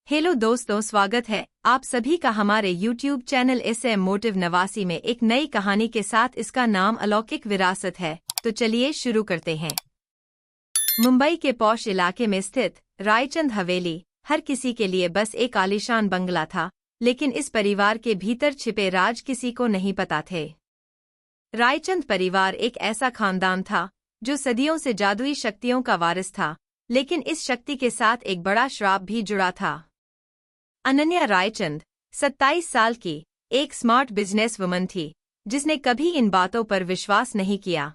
Hello दोस्तों, स्वागत है आप सभी का हमारे YouTube चैनल SM मोटिव 89 में एक नई कहानी के साथ। इसका नाम अलौकिक विरासत है। तो चलिए शुरू करते हैं। मुंबई के पॉश इलाके में स्थित रायचंद हवेली हर किसी के लिए बस एक आलीशान बंगला था, लेकिन इस परिवार के भीतर छिपे राज किसी को नहीं पता थे। रायचंद परिवार एक ऐसा खानदान था जो सदियों से जादुई शक्तियों का वारिस था, लेकिन इस शक्ति के साथ एक बड़ा श्राप भी जुड़ा था। अनन्या रायचंद 27 साल की एक स्मार्ट बिजनेस वुमन थी, जिसने कभी इन बातों पर विश्वास नहीं किया।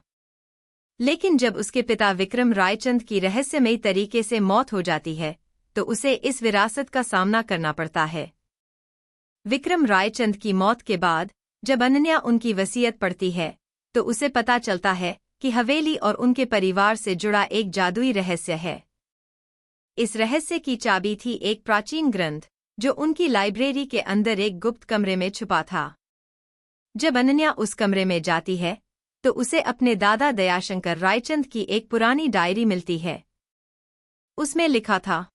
लेकिन जब उसके पिता विक्रम रायचंद की रहस्यमयी तरीके से मौत हो जाती है, तो उसे इस विरासत का सामना करना पड़ता है। विक्रम रायचंद की मौत के बाद जब अनन्या उनकी वसीयत पढ़ती है, तो उसे पता चलता है कि हवेली और उनके परिवार से जुड़ा एक जादुई रहस्य है। इस रहस्य की चाबी थी एक प्राचीन ग्रंथ, जो उनकी लाइब्रेरी के अंदर एक गुप्त कमरे में छुपा था। जब अनन्या उस कमरे में जाती है, तो उसे अपने दादा दयाशंकर रायचंद की एक पुरानी डायरी मिलती है। उसमें लिखा था,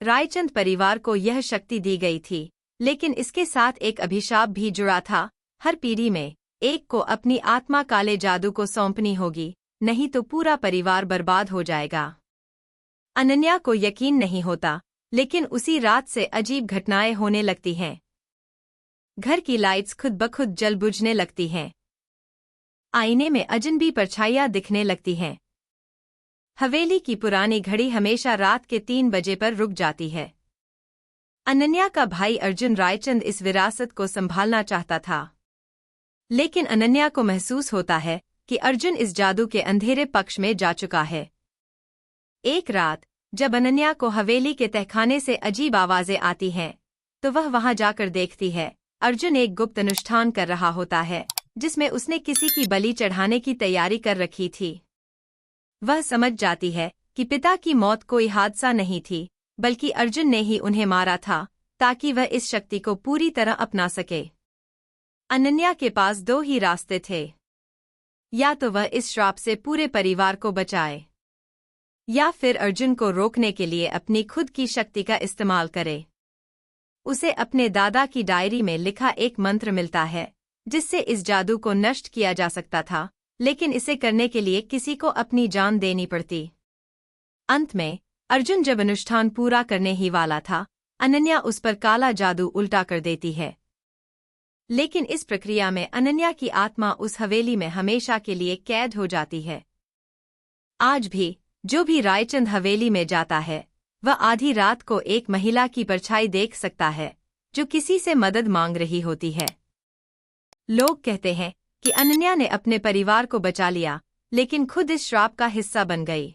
रायचंद परिवार को यह शक्ति दी गई थी, लेकिन इसके साथ एक अभिशाप भी जुड़ा था। हर पीढ़ी में एक को अपनी आत्मा काले जादू को सौंपनी होगी, नहीं तो पूरा परिवार बर्बाद हो जाएगा। अनन्या को यकीन नहीं होता, लेकिन उसी रात से अजीब घटनाएं होने लगती हैं। घर की लाइट्स खुद ब खुद जल बुझने लगती हैं। आईने में अजनबी परछाइयां दिखने लगती हैं। हवेली की पुरानी घड़ी हमेशा रात के 3 बजे पर रुक जाती है। अनन्या का भाई अर्जुन रायचंद इस विरासत को संभालना चाहता था, लेकिन अनन्या को महसूस होता है कि अर्जुन इस जादू के अंधेरे पक्ष में जा चुका है। एक रात जब अनन्या को हवेली के तहखाने से अजीब आवाजें आती हैं, तो वह वहां जाकर देखती है। अर्जुन एक गुप्त अनुष्ठान कर रहा होता है, जिसमें उसने किसी की बलि चढ़ाने की तैयारी कर रखी थी। वह समझ जाती है कि पिता की मौत कोई हादसा नहीं थी, बल्कि अर्जुन ने ही उन्हें मारा था, ताकि वह इस शक्ति को पूरी तरह अपना सके। अनन्या के पास 2 ही रास्ते थे, या तो वह इस श्राप से पूरे परिवार को बचाए, या फिर अर्जुन को रोकने के लिए अपनी खुद की शक्ति का इस्तेमाल करे। उसे अपने दादा की डायरी में लिखा एक मंत्र मिलता है, जिससे इस जादू को नष्ट किया जा सकता था, लेकिन इसे करने के लिए किसी को अपनी जान देनी पड़ती। अंत में अर्जुन जब अनुष्ठान पूरा करने ही वाला था, अनन्या उस पर काला जादू उल्टा कर देती है। लेकिन इस प्रक्रिया में अनन्या की आत्मा उस हवेली में हमेशा के लिए कैद हो जाती है। आज भी जो भी रायचंद हवेली में जाता है, वह आधी रात को एक महिला की परछाई देख सकता है, जो किसी से मदद मांग रही होती है। लोग कहते हैं कि अनन्या ने अपने परिवार को बचा लिया, लेकिन खुद इस श्राप का हिस्सा बन गई।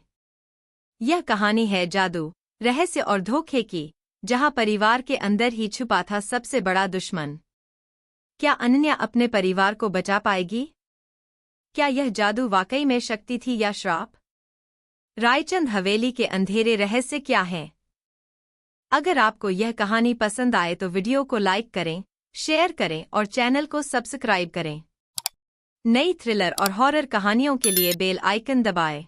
यह कहानी है जादू, रहस्य और धोखे की, जहां परिवार के अंदर ही छुपा था सबसे बड़ा दुश्मन। क्या अनन्या अपने परिवार को बचा पाएगी? क्या यह जादू वाकई में शक्ति थी या श्राप? रायचंद हवेली के अंधेरे रहस्य क्या हैं? अगर आपको यह कहानी पसंद आए तो वीडियो को लाइक करें, शेयर करें और चैनल को सब्सक्राइब करें। नई थ्रिलर और हॉरर कहानियों के लिए बेल आइकन दबाएं।